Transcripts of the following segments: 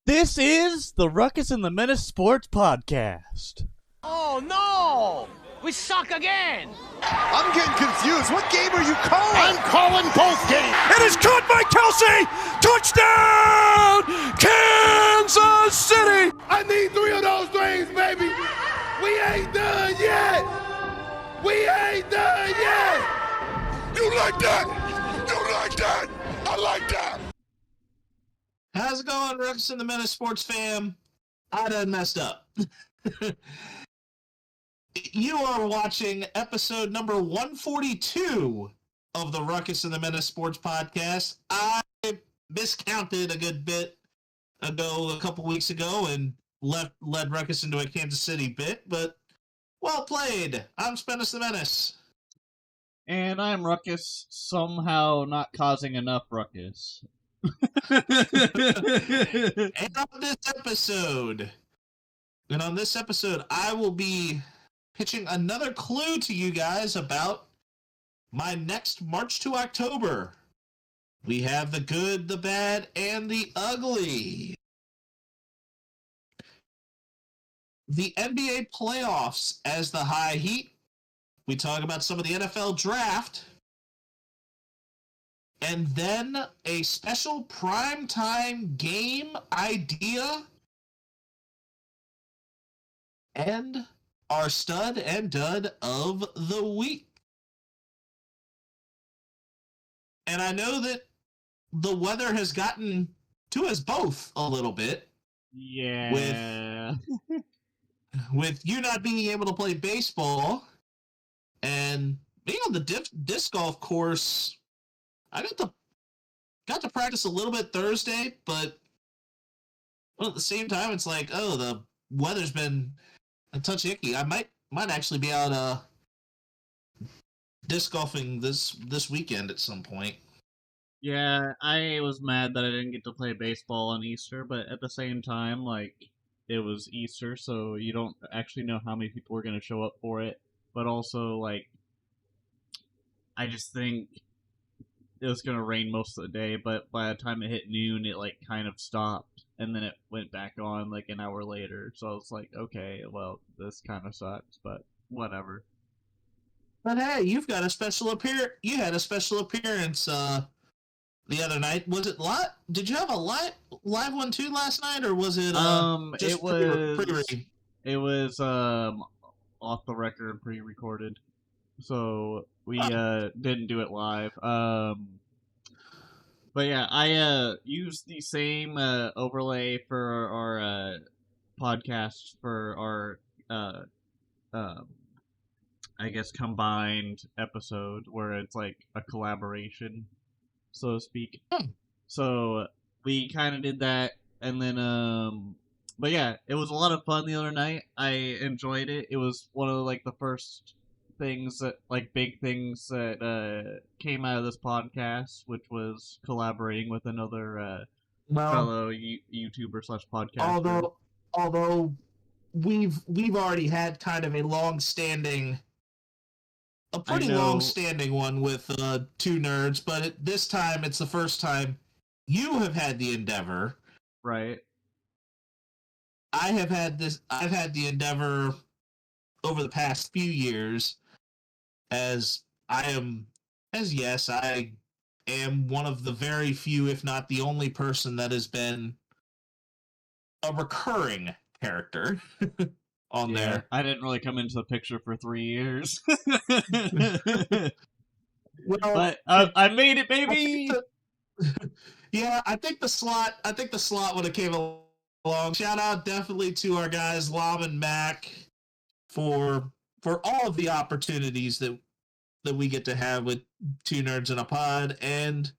This is the Ruckus and The Menace Sports Podcast. Oh no! We suck again! I'm getting confused. What game are you calling? I'm calling both games. It is caught by Kelsey! Touchdown! Kansas City! I need 3 of those things, baby. We ain't done yet. We ain't done yet. You like that? You like that? I like that. How's it going, Ruckus and The Menace Sports fam? I done messed up. You are watching episode number 142 of the Ruckus and The Menace Sports Podcast. I miscounted a good bit ago, a couple weeks ago, and led Ruckus into a Kansas City bit, but well played. I'm Menace the Menace. And I'm Ruckus, somehow not causing enough ruckus. And on this episode, I will be pitching another clue to you guys about my next March to October. We have the good, the bad, and the ugly. The NBA playoffs as the high heat. We talk about some of the NFL draft. And then a special primetime game idea. And our stud and dud of the week. And I know that the weather has gotten to us both a little bit. Yeah. With you not being able to play baseball and being on the disc golf course, I got to practice a little bit Thursday, but at the same time, it's like, oh, the weather's been a touch icky. I might actually be out disc golfing this weekend at some point. Yeah, I was mad that I didn't get to play baseball on Easter, but at the same time, like, it was Easter, so you don't actually know how many people are going to show up for it. But also, like, I just think it was going to rain most of the day, but by the time it hit noon, it, like, kind of stopped, and then it went back on, like, an hour later. So I was like, okay, well, this kind of sucks, but whatever. But hey, you've got a special appearance. You had a special appearance the other night. Was it live? Did you have a live one too last night, or was it just it was off the record, pre-recorded, so we didn't do it live. But yeah, I used the same overlay for our podcast for our I guess combined episode where it's like a collaboration, so to speak. So we kind of did that, and then but yeah, it was a lot of fun the other night. I enjoyed it. It was one of like the first things that, like, big things that came out of this podcast, which was collaborating with another fellow YouTuber / podcaster. Although we've already had kind of a pretty long-standing one with two nerds, but this time it's the first time you have had the endeavor. Right. I've had the endeavor over the past few years, as I am one of the very few, if not the only person that has been a recurring character on there. I didn't really come into the picture for 3 years. Well, but I made it, baby! I think the slot would have came along. Shout out definitely to our guys, Lob and Mac, for all of the opportunities that we get to have with two nerds in a pod. And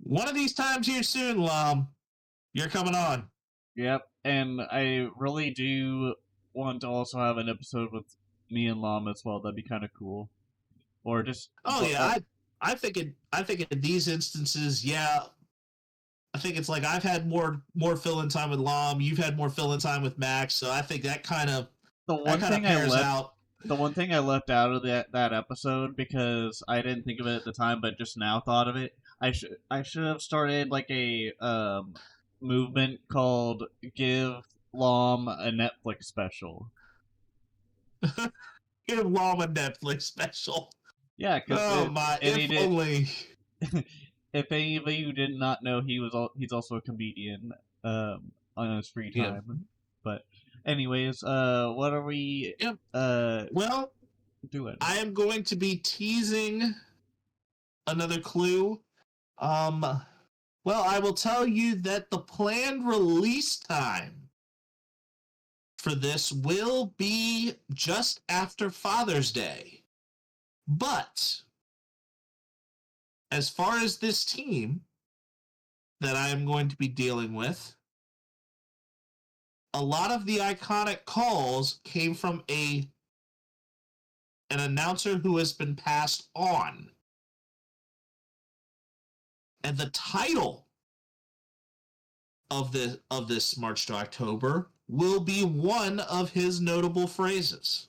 one of these times here soon, Lob, you're coming on. Yep, and I really do want to also have an episode with me and Lom as well. That'd be kind of cool. Or just I think in these instances, I think it's like I've had more fill-in time with Lom, you've had more fill-in time with Max, so I think that kind of pairs out. The one thing I left out of that episode, because I didn't think of it at the time, but just now thought of it, I should have started like a movement called "Give Lom a Netflix special." Give Lom a Netflix special. Yeah, because Oh my! and he If did. only. If any of you did not know, he's also a comedian on his free Yeah. time. But anyways, what are we Yep. uh Well, doing? I am going to be teasing another clue. Well, I will tell you that the planned release time for this will be just after Father's Day. But as far as this team that I am going to be dealing with, a lot of the iconic calls came from an announcer who has been passed on. And the title of this March to October will be one of his notable phrases.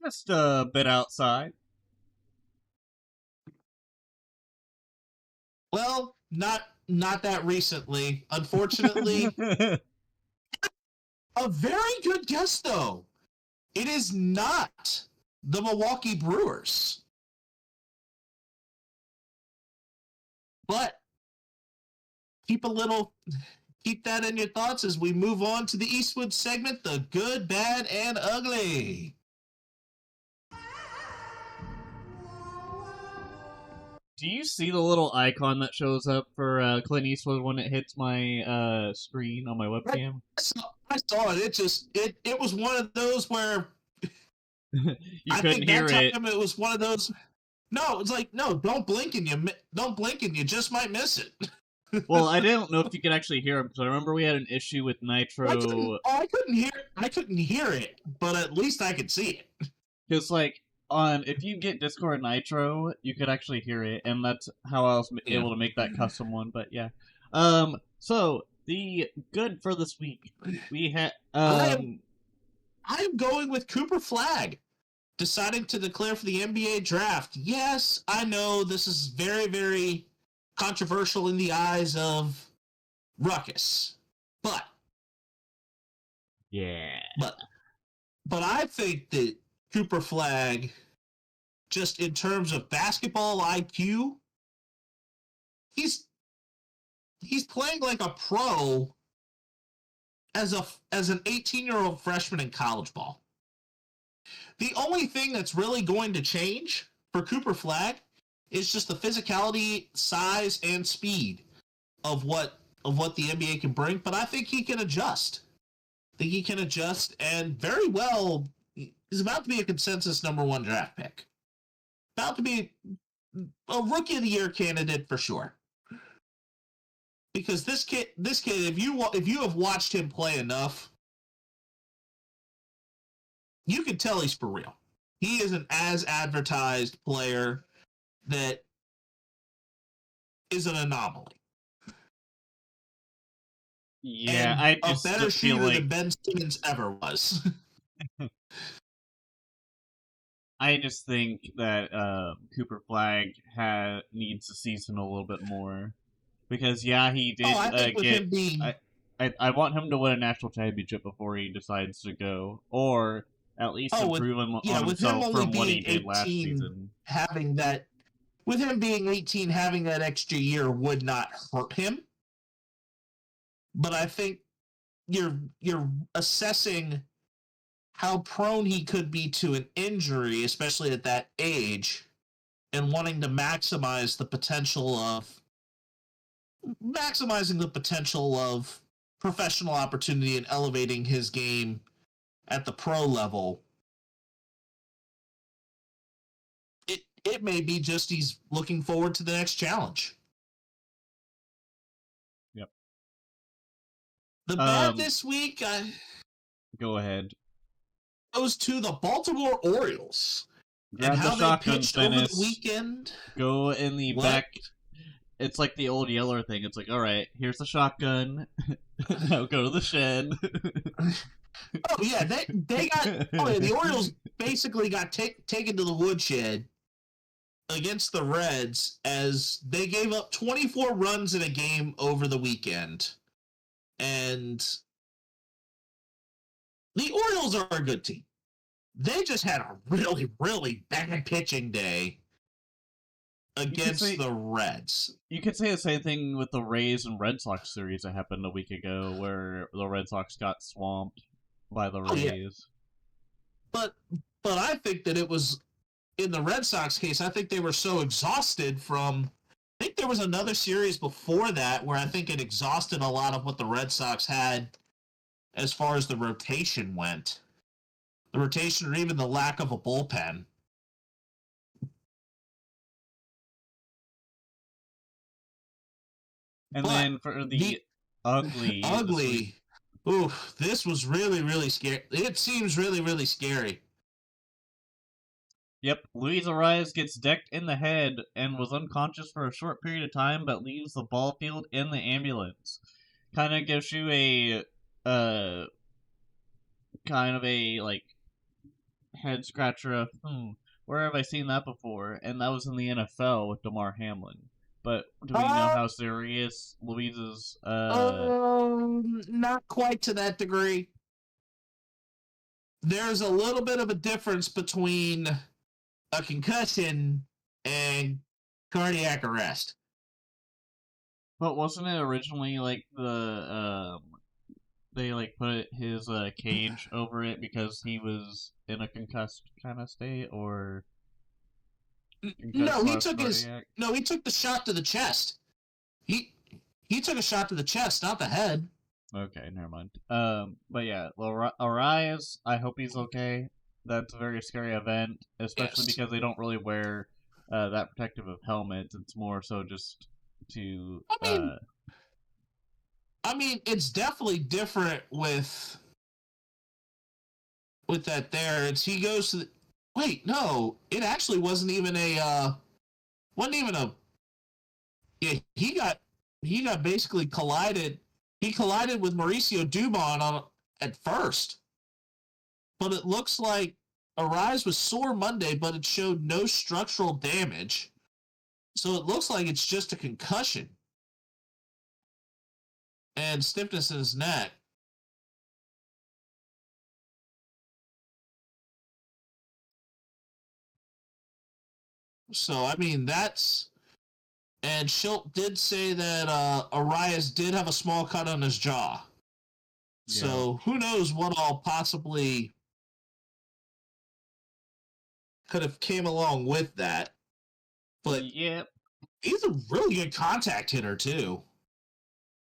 Just a bit outside. Well, not that recently. Unfortunately, a very good guess though. It is not the Milwaukee Brewers. But keep that in your thoughts as we move on to the Eastwood segment, the good, bad, and ugly. Do you see the little icon that shows up for Clint Eastwood when it hits my screen on my webcam? I saw it. It was one of those where You I couldn't think hear that it. time it was one of those. No, it's like no, don't blink and you just might miss it. Well, I didn't know if you could actually hear him because I remember we had an issue with Nitro. I couldn't hear it, but at least I could see it. Because if you get Discord Nitro, you could actually hear it, and that's how I was able to make that custom one. But yeah, so the good for this week, we had I am going with Cooper Flagg deciding to declare for the NBA draft. Yes, I know this is very, very controversial in the eyes of Ruckus, but I think that Cooper Flagg, just in terms of basketball IQ, he's playing like a pro as an 18-year-old freshman in college ball. The only thing that's really going to change for Cooper Flagg is just the physicality, size, and speed of what the NBA can bring. But I think he can adjust. And very well, he's about to be a consensus number 1 draft pick. About to be a rookie of the year candidate for sure. Because this kid, if you have watched him play enough, you can tell he's for real. He is an as advertised player that is an anomaly. Yeah, and I a just better feel shooter like than Ben Simmons ever was. I just think that Cooper Flagg needs to season a little bit more because he did I think with get. him being I want him to win a national championship before he decides to go, or at least improve on with him himself only from what he being did last 18, season. With him being 18, having that extra year would not hurt him. But I think you're assessing how prone he could be to an injury, especially at that age, and wanting to maximizing the potential of professional opportunity and elevating his game at the pro level. It may be just he's looking forward to the next challenge. Yep. The bad this week, go ahead. Goes to the Baltimore Orioles. Grab and how the they pitched over the weekend. Go in the back. It's like the old Yeller thing. It's like, all right, here's the shotgun. Now go to the shed. Oh yeah, they got. Oh yeah, the Orioles basically got taken to the woodshed against the Reds as they gave up 24 runs in a game over the weekend. And the Orioles are a good team. They just had a really, really bad pitching day against the Reds. You could say the same thing with the Rays and Red Sox series that happened a week ago, where the Red Sox got swamped by the Rays. But I think that it was, in the Red Sox case, I think they were so exhausted from, I think there was another series before that where I think it exhausted a lot of what the Red Sox had as far as the rotation went. The rotation or even the lack of a bullpen. And then for the ugly. Oof, this was really, really scary. It seems really, really scary. Yep, Luis Arias gets decked in the head and was unconscious for a short period of time, but leaves the ball field in the ambulance. Kind of gives you a, kind of a, like, head scratcher of, where have I seen that before? And that was in the NFL with DeMar Hamlin. But do we know how serious Luis's, not quite to that degree. There's a little bit of a difference between a concussion and cardiac arrest. But wasn't it originally like they like put his cage over it because he was in a concussed kind of state, or No, he took the shot to the chest. He took a shot to the chest, not the head. Okay, never mind. But yeah, Arias, I hope he's okay. That's a very scary event, especially because they don't really wear that protective of helmets. It's more so just to. I mean, it's definitely different with that. There, it's he goes to the. Wait, no, it actually wasn't even a. Yeah, he got basically collided. He collided with Mauricio Dubon at first. But it looks like Arias was sore Monday, but it showed no structural damage. So it looks like it's just a concussion and stiffness in his neck. So, I mean, that's... And Schilt did say that Arias did have a small cut on his jaw. Yeah. So who knows what all possibly could have came along with that. But yep, he's a really good contact hitter, too.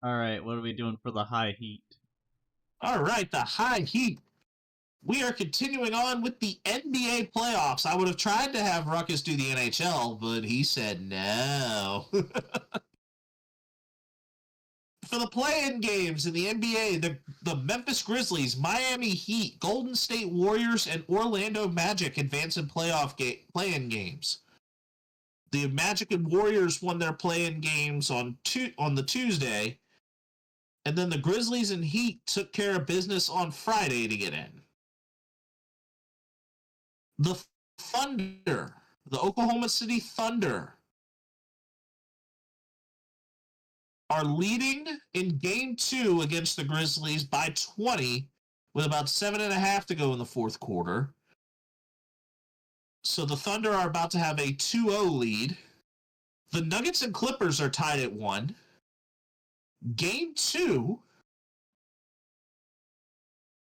All right, what are we doing for the high heat? All right, the high heat. We are continuing on with the NBA playoffs. I would have tried to have Ruckus do the NHL, but he said no. For the play-in games in the NBA, the Memphis Grizzlies, Miami Heat, Golden State Warriors, and Orlando Magic advance in play-in games. The Magic and Warriors won their play-in games on the Tuesday, and then the Grizzlies and Heat took care of business on Friday to get in. The Thunder, the Oklahoma City Thunder, are leading in Game 2 against the Grizzlies by 20 with about 7.5 to go in the fourth quarter. So the Thunder are about to have a 2-0 lead. The Nuggets and Clippers are tied at 1. Game 2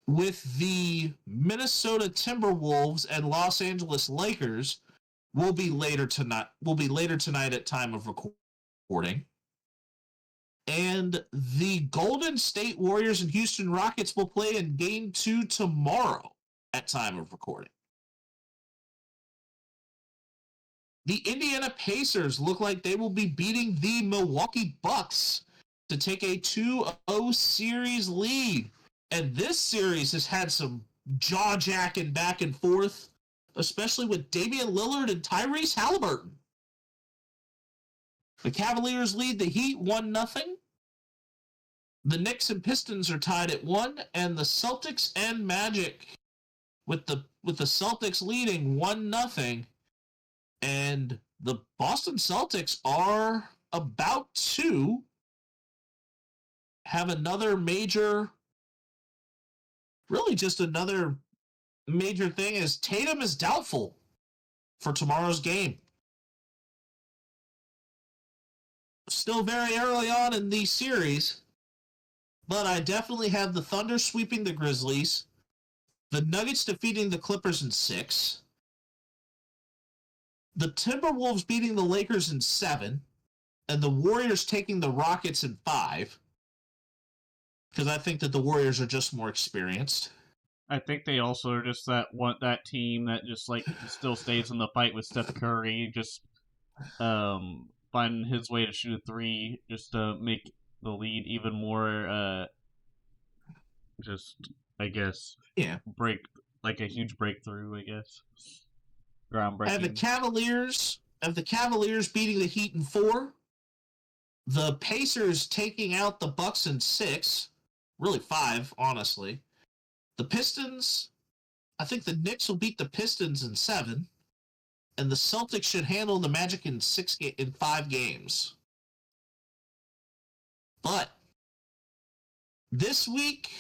with the Minnesota Timberwolves and Los Angeles Lakers will be later tonight at time of recording. And the Golden State Warriors and Houston Rockets will play in Game 2 tomorrow at time of recording. The Indiana Pacers look like they will be beating the Milwaukee Bucks to take a 2-0 series lead. And this series has had some jaw-jacking back and forth, especially with Damian Lillard and Tyrese Halliburton. The Cavaliers lead the Heat 1-0. The Knicks and Pistons are tied at 1, and the Celtics and Magic with the Celtics leading 1-0. And the Boston Celtics are about to have another major, really just another major thing is Tatum is doubtful for tomorrow's game. Still very early on in the series, but I definitely have the Thunder sweeping the Grizzlies, the Nuggets defeating the Clippers in 6, the Timberwolves beating the Lakers in 7, and the Warriors taking the Rockets in 5, because I think that the Warriors are just more experienced. I think they also are just that team that just like still stays in the fight with Steph Curry, just finding his way to shoot a three, just to make the lead even more. Just I guess break like a huge breakthrough. I guess groundbreaking. Have the Cavaliers beating the Heat in 4, the Pacers taking out the Bucks in 6, really 5, honestly. The Pistons, I think the Knicks will beat the Pistons in 7, and the Celtics should handle the Magic in 5 games. But this week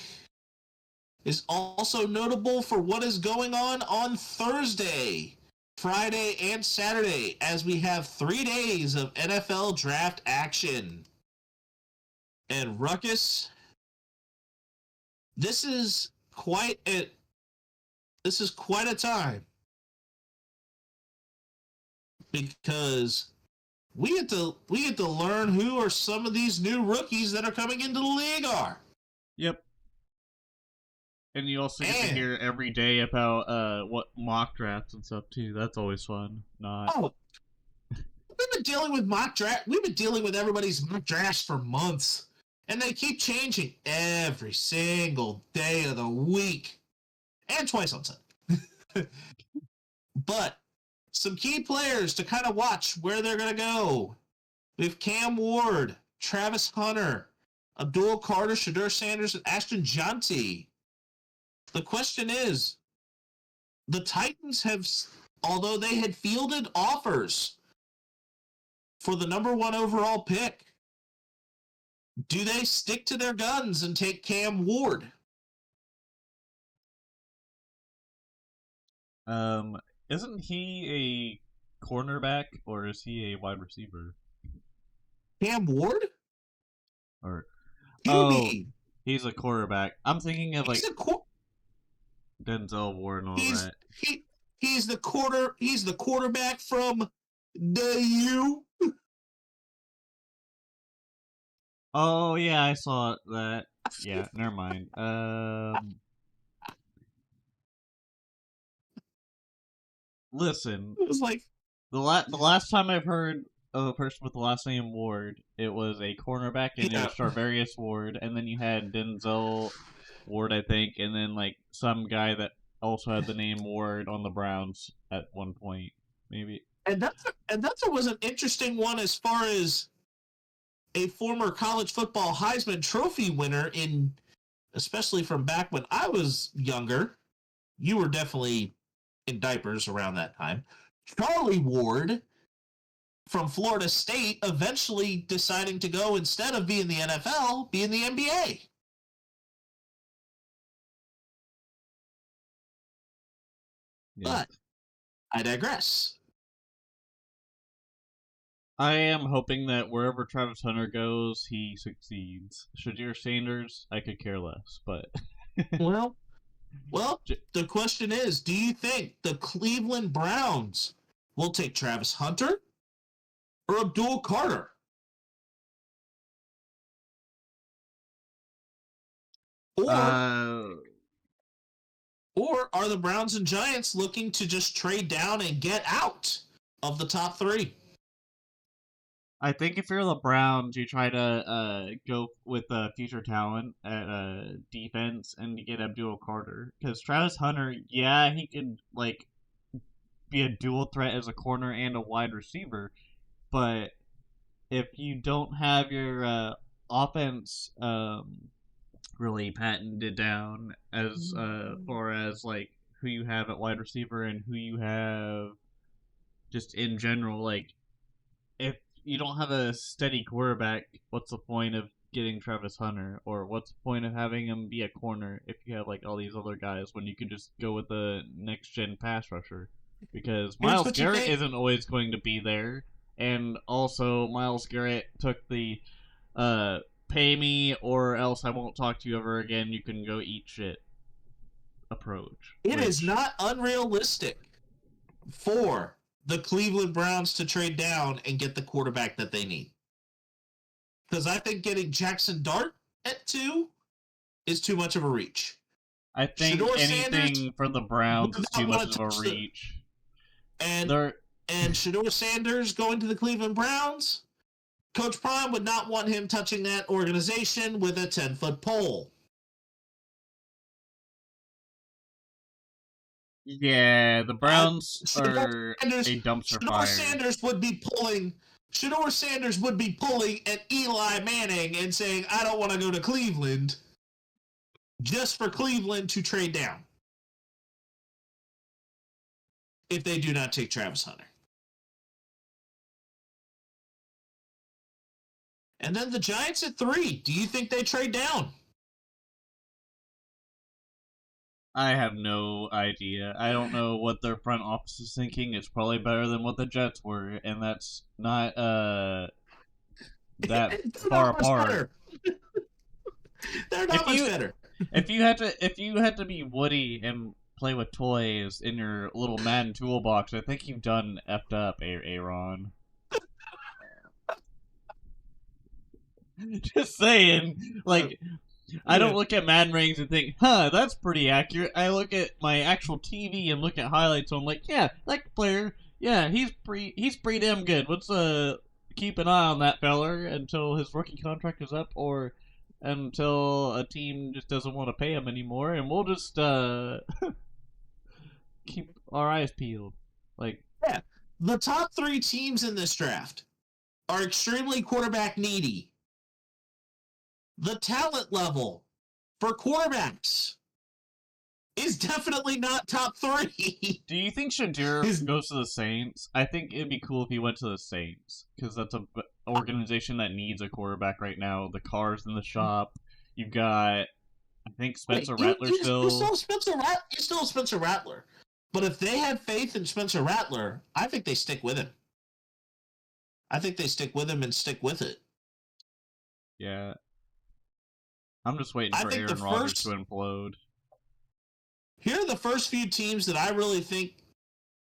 is also notable for what is going on Thursday, Friday, and Saturday, as we have 3 days of NFL draft action. And Ruckus, this is quite a time, because we get to learn who are some of these new rookies that are coming into the league are. Yep. And you also get to hear every day about what mock drafts and stuff too. That's always fun. We've been dealing with We've been dealing with everybody's mock drafts for months, and they keep changing every single day of the week, and twice on Sunday. But some key players to kind of watch where they're going to go. We have Cam Ward, Travis Hunter, Abdul Carter, Shadur Sanders, and Ashton Jonty. The question is, the Titans have, although they had fielded offers for the number 1 overall pick, do they stick to their guns and take Cam Ward? Isn't he a cornerback or is he a wide receiver? Cam Ward? Or QB. He's a quarterback. I'm thinking of Denzel Ward and all that. He's the quarterback from the U. Oh yeah, I saw that. Yeah, never mind. Listen, it was like the last time I've heard of a person with the last name Ward, it was a cornerback, and it was Charvarius Ward, and then you had Denzel Ward, I think, and then like some guy that also had the name Ward on the Browns at one point, maybe. And that was an interesting one as far as a former college football Heisman Trophy winner, especially from back when I was younger. You were definitely in diapers around that time. Charlie Ward from Florida State eventually deciding to go, instead of being the NFL, be in the NBA. Yeah. But I digress. I am hoping that wherever Travis Hunter goes, he succeeds. Shadur Sanders, I could care less, but well, the question is, do you think the Cleveland Browns will take Travis Hunter or Abdul Carter? Or are the Browns and Giants looking to just trade down and get out of the top 3? I think if you're the Browns, you try to go with future talent at defense and to get Abdul Carter. Because Travis Hunter, yeah, he could like be a dual threat as a corner and a wide receiver, but if you don't have your offense really patented down as far as like who you have at wide receiver and who you have just in general, like if you don't have a steady quarterback, what's the point of getting Travis Hunter, or what's the point of having him be a corner if you have like all these other guys when you could just go with the next gen pass rusher? Because Here's Miles what you Garrett think. isn't always going to be there, and also Miles Garrett took the pay me or else I won't talk to you ever again. You can go eat shit approach. It is not unrealistic for the Cleveland Browns to trade down and get the quarterback that they need. Because I think getting Jackson Dart at 2 is too much of a reach. I think Shedeur anything Sanders for the Browns would is not too wanna much of a touch the- reach. And They're Shedeur Sanders going to the Cleveland Browns, Coach Prime would not want him touching that organization with a 10-foot pole. yeah, the Browns are Sanders, a dumpster Shedeur fire. Sanders would be pulling at Eli Manning and saying, I don't want to go to Cleveland, just for Cleveland to trade down if they do not take Travis Hunter. And then the Giants at 3. Do you think they trade down? I have no idea. I don't know what their front office is thinking. It's probably better than what the Jets were, and that's not that far apart. They're not much better. If you had to be Woody and play with toys in your little Madden toolbox, I think you've done effed up, Aaron. Just saying, like, I don't look at Madden ratings and think, huh, that's pretty accurate. I look at my actual TV and look at highlights, and I'm like, yeah, that player, yeah, he's pretty damn good. Let's keep an eye on that feller until his rookie contract is up, or until a team just doesn't want to pay him anymore, and we'll just keep our eyes peeled. Like, yeah, the top 3 teams in this draft are extremely quarterback needy. The talent level for quarterbacks is definitely not top 3. do you think Shadir goes to the Saints? I think it'd be cool if he went to the Saints, because that's an organization that needs a quarterback right now. The car's in the shop. You've got, I think, Spencer Rattler still. You still have Spencer Rattler. But if they have faith in Spencer Rattler, I think they stick with him. I think they stick with him and stick with it. Yeah. I'm just waiting for Aaron Rodgers to implode. Here are the first few teams that I really think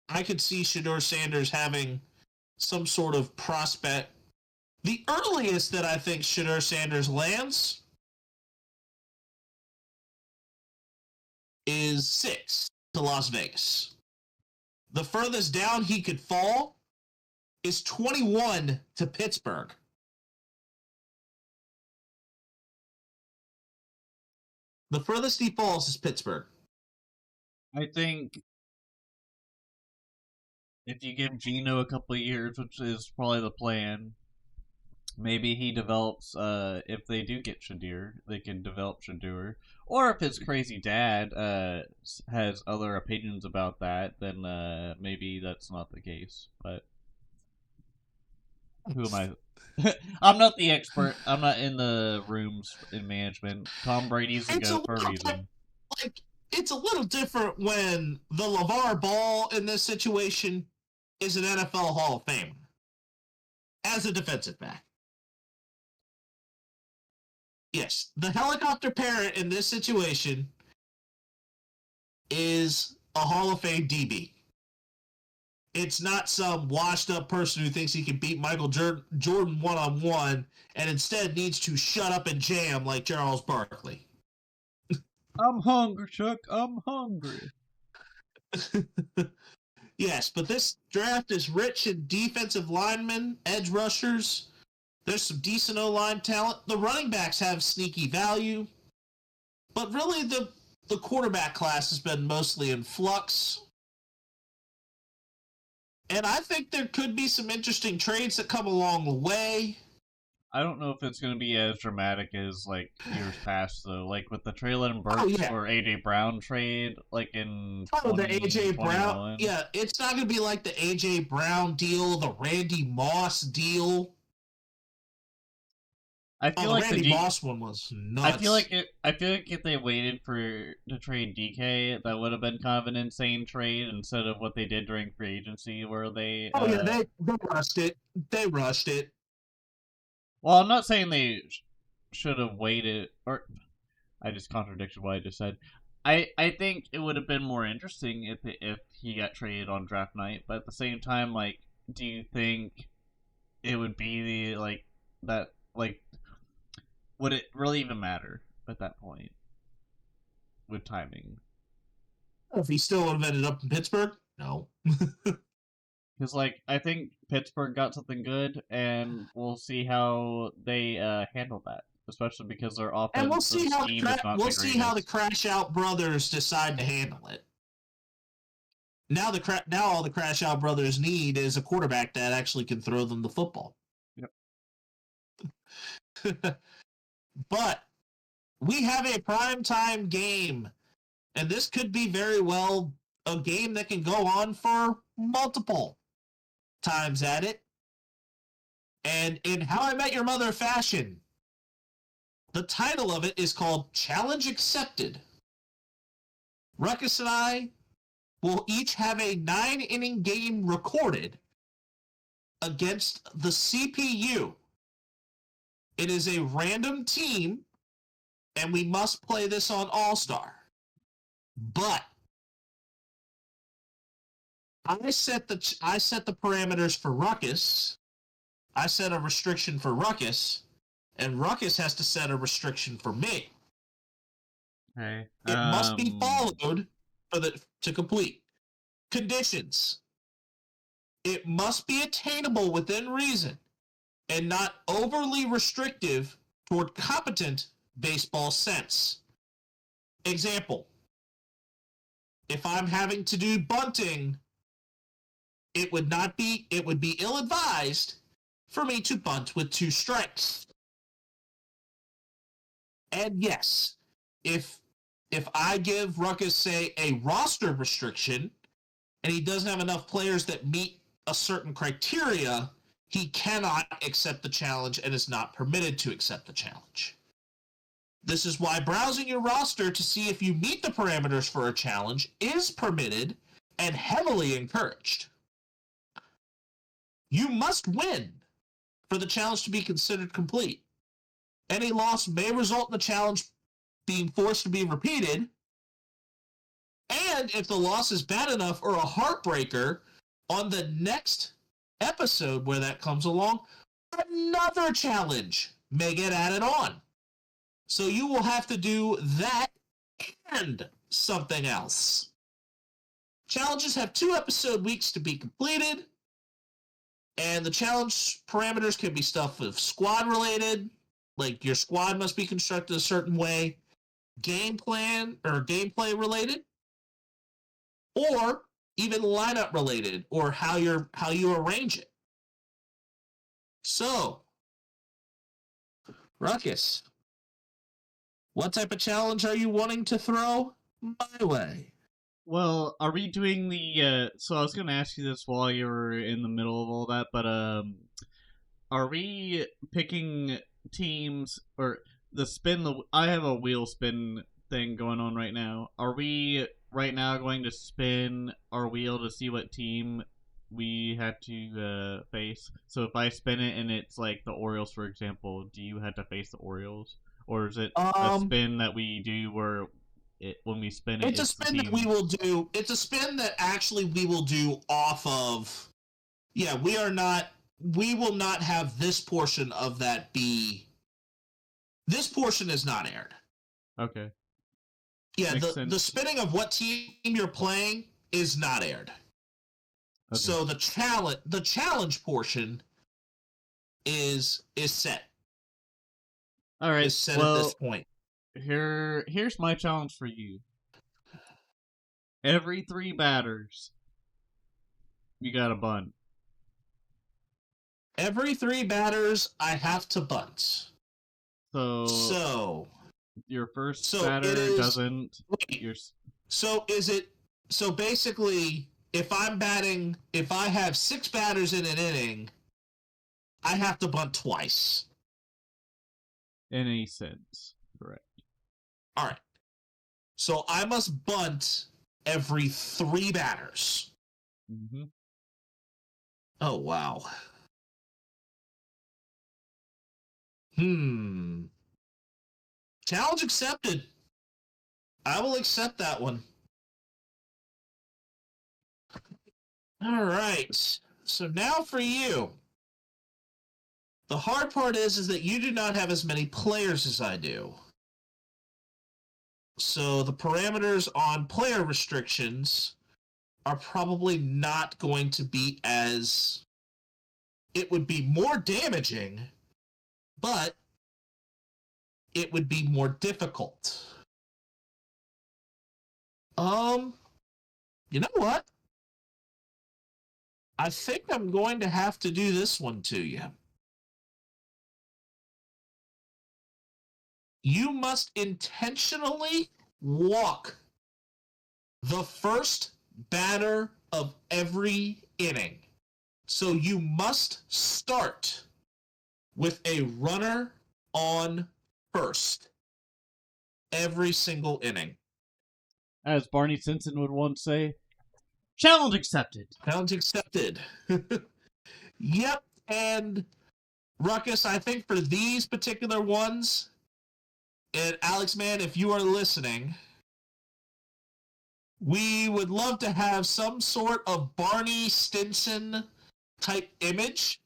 I could see Shedeur Sanders having some sort of prospect. The earliest that I think Shedeur Sanders lands is 6 to Las Vegas. The furthest down he could fall is 21 to Pittsburgh. The furthest he falls is Pittsburgh. I think if you give Geno a couple of years, which is probably the plan, maybe he develops, if they do get Shadir, they can develop Shadir. Or if his crazy dad has other opinions about that, then maybe that's not the case. But who am I? I'm not the expert. I'm not in the rooms in management. Tom Brady's the GOAT for a reason. Like, it's a little different when the LeVar Ball in this situation is an NFL Hall of Famer as a defensive back. Yes, the helicopter parent in this situation is a Hall of Fame DB. It's not some washed-up person who thinks he can beat Michael Jordan one-on-one and instead needs to shut up and jam like Charles Barkley. I'm hungry, Chuck. I'm hungry. Yes, but this draft is rich in defensive linemen, edge rushers. There's some decent O-line talent. The running backs have sneaky value. But really, the quarterback class has been mostly in flux. And I think there could be some interesting trades that come along the way. I don't know if it's going to be as dramatic as, like, years past, though. Like, with the Traylon Burks or A.J. Brown trade, like, in the A.J. Brown. Yeah, it's not going to be like the A.J. Brown deal, the Randy Moss deal. I feel the like Randy Moss one was nuts. I feel like if they waited to trade DK, that would have been kind of an insane trade instead of what they did during free agency, where they. They rushed it. They rushed it. Well, I'm not saying they should have waited, or I just contradicted what I just said. I think it would have been more interesting if he got traded on draft night, but at the same time, like, do you think it would be would it really even matter at that point with timing? If he still would have ended up in Pittsburgh, no. Because I think Pittsburgh got something good, and we'll see how they handle that, especially because their offensive And we'll see how scheme is not how the Crash Out brothers decide to handle it. Now all the Crash Out brothers need is a quarterback that actually can throw them the football. Yep. But we have a primetime game, and this could be very well a game that can go on for multiple times at it. And in How I Met Your Mother fashion, the title of it is called Challenge Accepted. Ruckus and I will each have a 9-inning game recorded against the CPU. It is a random team, and we must play this on All-Star. But I set the parameters for Ruckus. I set a restriction for Ruckus, and Ruckus has to set a restriction for me. Okay. It must be followed to complete. Conditions. It must be attainable within reason and not overly restrictive toward competent baseball sense. Example. If I'm having to do bunting, it would be ill-advised for me to bunt with 2 strikes. And yes, if I give Ruckus, say, a roster restriction, and he doesn't have enough players that meet a certain criteria, he cannot accept the challenge and is not permitted to accept the challenge. This is why browsing your roster to see if you meet the parameters for a challenge is permitted and heavily encouraged. You must win for the challenge to be considered complete. Any loss may result in the challenge being forced to be repeated, and if the loss is bad enough or a heartbreaker, on the next episode where that comes along, another challenge may get added on. So you will have to do that and something else. Challenges have 2 episode weeks to be completed, and the challenge parameters can be stuff of squad related, like your squad must be constructed a certain way, game plan or gameplay related, or even lineup related, or how you arrange it. So, Ruckus, what type of challenge are you wanting to throw my way? Well, are we doing the? So I was going to ask you this while you were in the middle of all that, but are we picking teams or the spin? I have a wheel spin thing going on right now. Are we right now going to spin our wheel to see what team we had to face? So if I spin it and it's like the Orioles, for example, do you have to face the Orioles, or is it a spin that we do where when we spin it, it's a spin that we will do. It's a spin that actually we will do off of. Yeah, we will not have this portion of that be. This portion is not aired. Okay. Yeah, the spinning of what team you're playing is not aired. Okay. So the challenge portion is set. All right. Is set at this point. Here's my challenge for you. Every 3 batters, you got to bunt. Every 3 batters, I have to bunt. So your first batter doesn't. So basically, if I have 6 batters in an inning, I have to bunt twice. In any sense, correct. All right. So I must bunt every 3 batters. Mm-hmm. Oh, wow. Challenge accepted. I will accept that one. All right. So now for you. The hard part is that you do not have as many players as I do. So the parameters on player restrictions are probably not going to be as... It would be more damaging, but it would be more difficult. You know what? I think I'm going to have to do this one to you. You must intentionally walk the first batter of every inning. So you must start with a runner on first every single inning. As Barney Stinson would once say, challenge accepted. Challenge accepted. Yep, and Ruckus, I think for these particular ones, and Alex, man, if you are listening, we would love to have some sort of Barney Stinson type image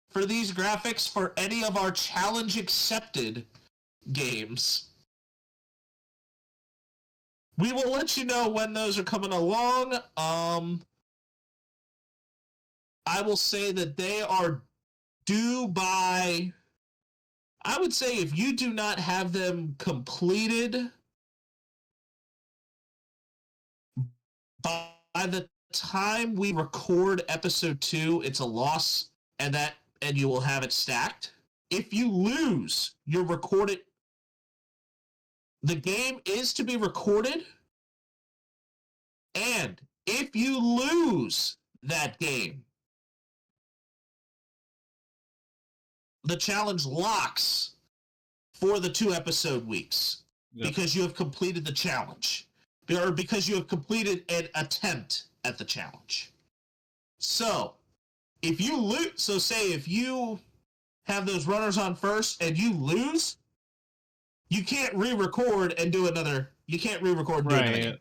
for these graphics for any of our challenge accepted games. We will let you know when those are coming along. I will say that they are due by, I would say if you do not have them completed by the time we record episode 2, it's a loss, and you will have it stacked. If you lose your recorded, the game is to be recorded, and if you lose that game, the challenge locks for the 2 episode weeks. Yep. Because you have completed the challenge, or because you have completed an attempt at the challenge. So if you lose, so say if you have those runners on first and you lose, you can't re-record and do another. You can't re-record and do another game.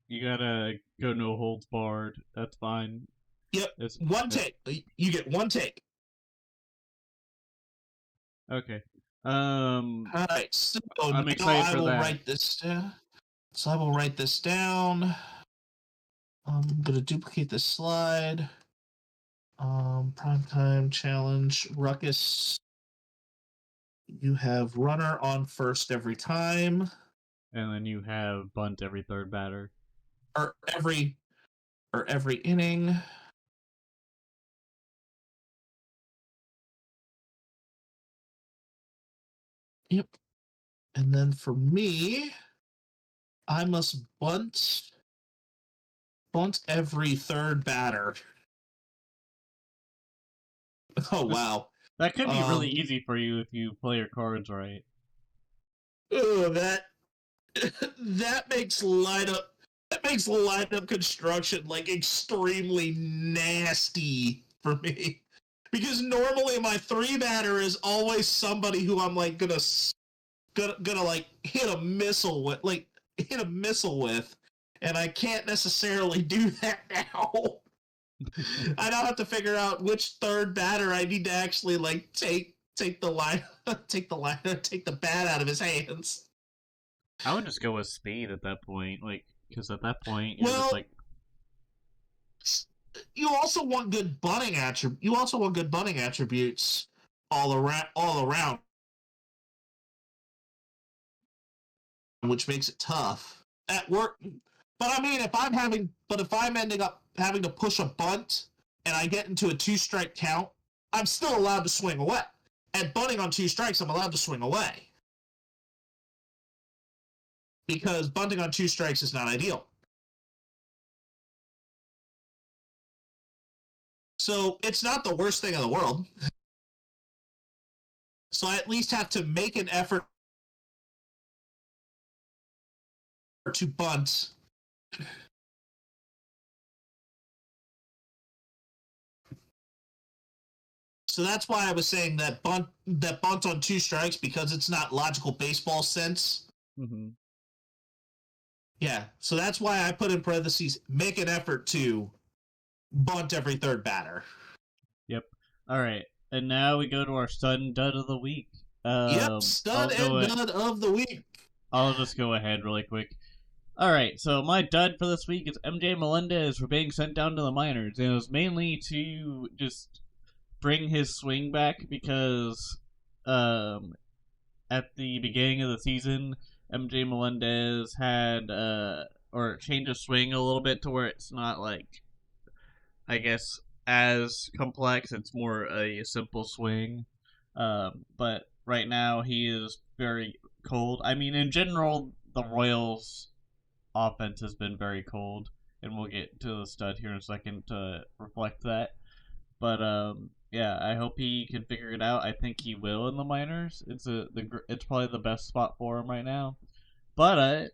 You gotta go no holds barred. That's fine. Yep. One take. You get one take. Okay. All right. So I'm excited for that. Write this down. So I will write this down. I'm gonna duplicate this slide. Primetime challenge. Ruckus. You have runner on first every time. And then you have bunt every 3rd batter. Or every inning. Yep. And then for me, I must bunt every 3rd batter. Oh, wow. That could be really easy for you if you play your cards right. Oh, that makes lineup construction like extremely nasty for me. Because normally my 3 batter is always somebody who I'm like gonna like hit a missile with, and I can't necessarily do that now. I now have to figure out which 3rd batter I need to actually like take the bat out of his hands. I would just go with speed at that point, because at that point you're just like. You also want good bunting attributes all around, which makes it tough at work. But I mean, if I'm ending up having to push a bunt and I get into a 2-strike count, I'm still allowed to swing away. At bunting on 2 strikes, I'm allowed to swing away. Because bunting on 2 strikes is not ideal. So it's not the worst thing in the world. So I at least have to make an effort to bunt. So that's why I was saying that bunt on 2 strikes, because it's not logical baseball sense. Mm-hmm. Yeah, so that's why I put in parentheses, make an effort to bunt every third batter. Yep. All right, and now we go to our stud and dud of the week. Yep, stud and dud of the week. I'll just go ahead really quick. All right, so my dud for this week is MJ Melendez for being sent down to the minors, and it was mainly to just bring his swing back because at the beginning of the season, MJ Melendez had or changed his swing a little bit to where it's not like, I guess, as complex. It's more a simple swing. But right now he is very cold. I mean, in general, the Royals' offense has been very cold, and we'll get to the stud here in a second to reflect that. But yeah, I hope he can figure it out. I think he will in the minors. It's probably the best spot for him right now. But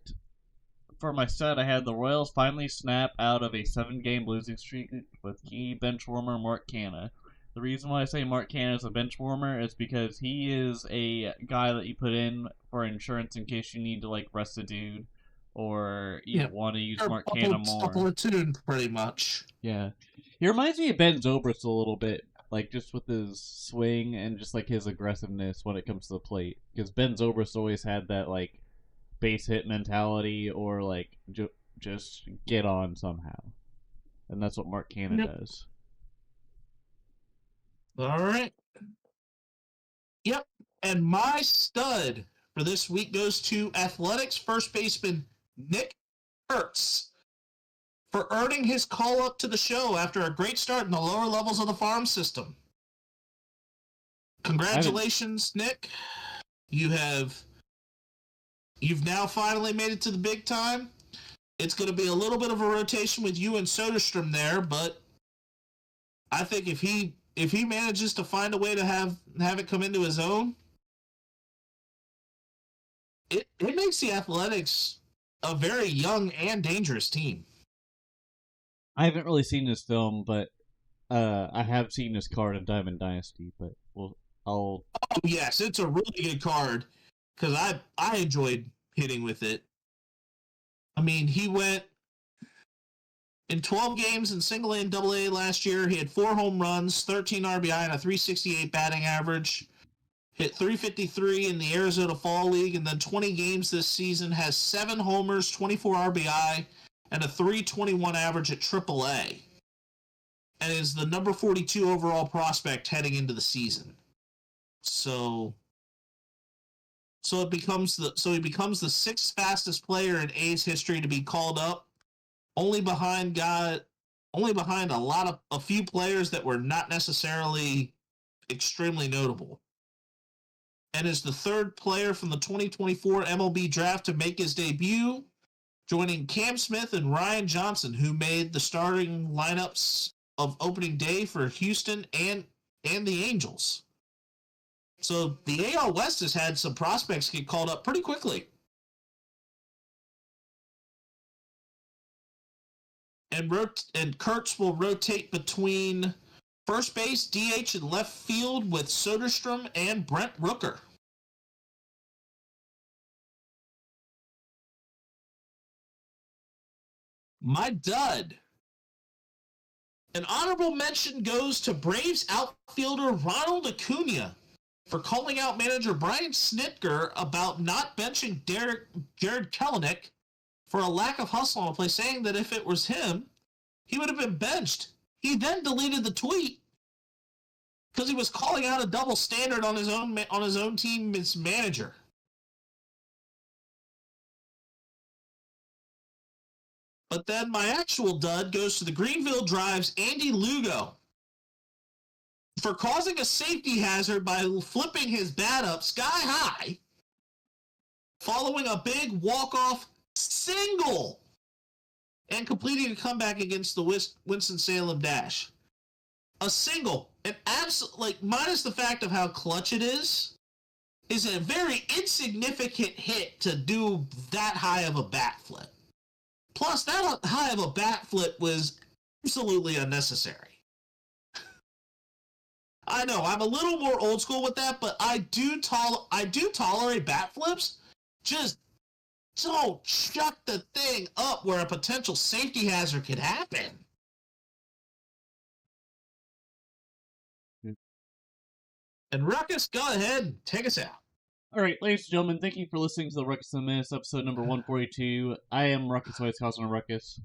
for my stud, I had the Royals finally snap out of a 7-game losing streak with key bench warmer Mark Canha. The reason why I say Mark Canha is a bench warmer is because he is a guy that you put in for insurance in case you need to like rest a dude or you want to use Mark Canha more. A platoon, pretty much. Yeah, he reminds me of Ben Zobrist a little bit, like just with his swing and just like his aggressiveness when it comes to the plate. Because Ben Zobrist always had that like base hit mentality or like just get on somehow, and that's what Mark Canha does. All right. Yep. And my stud for this week goes to Athletics first baseman Nick Kurtz for earning his call up to the show after a great start in the lower levels of the farm system. Congratulations, Nick. You've now finally made it to the big time. It's going to be a little bit of a rotation with you and Soderstrom there, but I think if he manages to find a way to have it come into his own, it makes the Athletics a very young and dangerous team. I haven't really seen this film, but I have seen this card in Diamond Dynasty. But Oh yes, it's a really good card because I enjoyed hitting with it. I mean, he went in 12 games in Single A and Double A last year. He had 4 home runs, 13 RBI, and a 368 batting average. Hit 353 in the Arizona Fall League, and then 20 games this season, has 7 homers, 24 RBI, and a 321 average at Triple A, and is the number 42 overall prospect heading into the season. So he becomes the 6th fastest player in A's history to be called up, only behind a few players that were not necessarily extremely notable, and is the 3rd player from the 2024 MLB draft to make his debut, joining Cam Smith and Ryan Johnson, who made the starting lineups of opening day for Houston and the Angels. So the AL West has had some prospects get called up pretty quickly. And Kurtz will rotate between first base, DH, and left field with Soderstrom and Brent Rooker. My dud. An honorable mention goes to Braves outfielder Ronald Acuna for calling out manager Brian Snitker about not benching Jared Kelenic for a lack of hustle on a play, saying that if it was him, he would have been benched. He then deleted the tweet because he was calling out a double standard on his own team's manager. But then my actual dud goes to the Greenville Drive's Andy Lugo for causing a safety hazard by flipping his bat up sky high following a big walk-off single and completing a comeback against the Winston-Salem Dash. A single, an absolute, like, minus the fact of how clutch it is, is a very insignificant hit to do that high of a bat flip. Plus, that high of a bat flip was absolutely unnecessary. I know, I'm a little more old school with that, but I do tolerate bat flips. Just don't chuck the thing up where a potential safety hazard could happen. And Ruckus, go ahead and take us out. All right, ladies and gentlemen, thank you for listening to the Ruckus and The Menace, episode number 142. I am Ruckus, always causing a ruckus.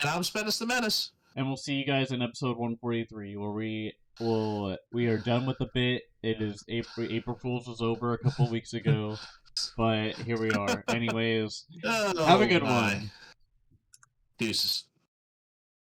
And I'm Accepted the Menace. And we'll see you guys in episode 143, where we are done with the bit. It is April Fool's was over a couple of weeks ago, but here we are. Anyways, have a good one. Deuces.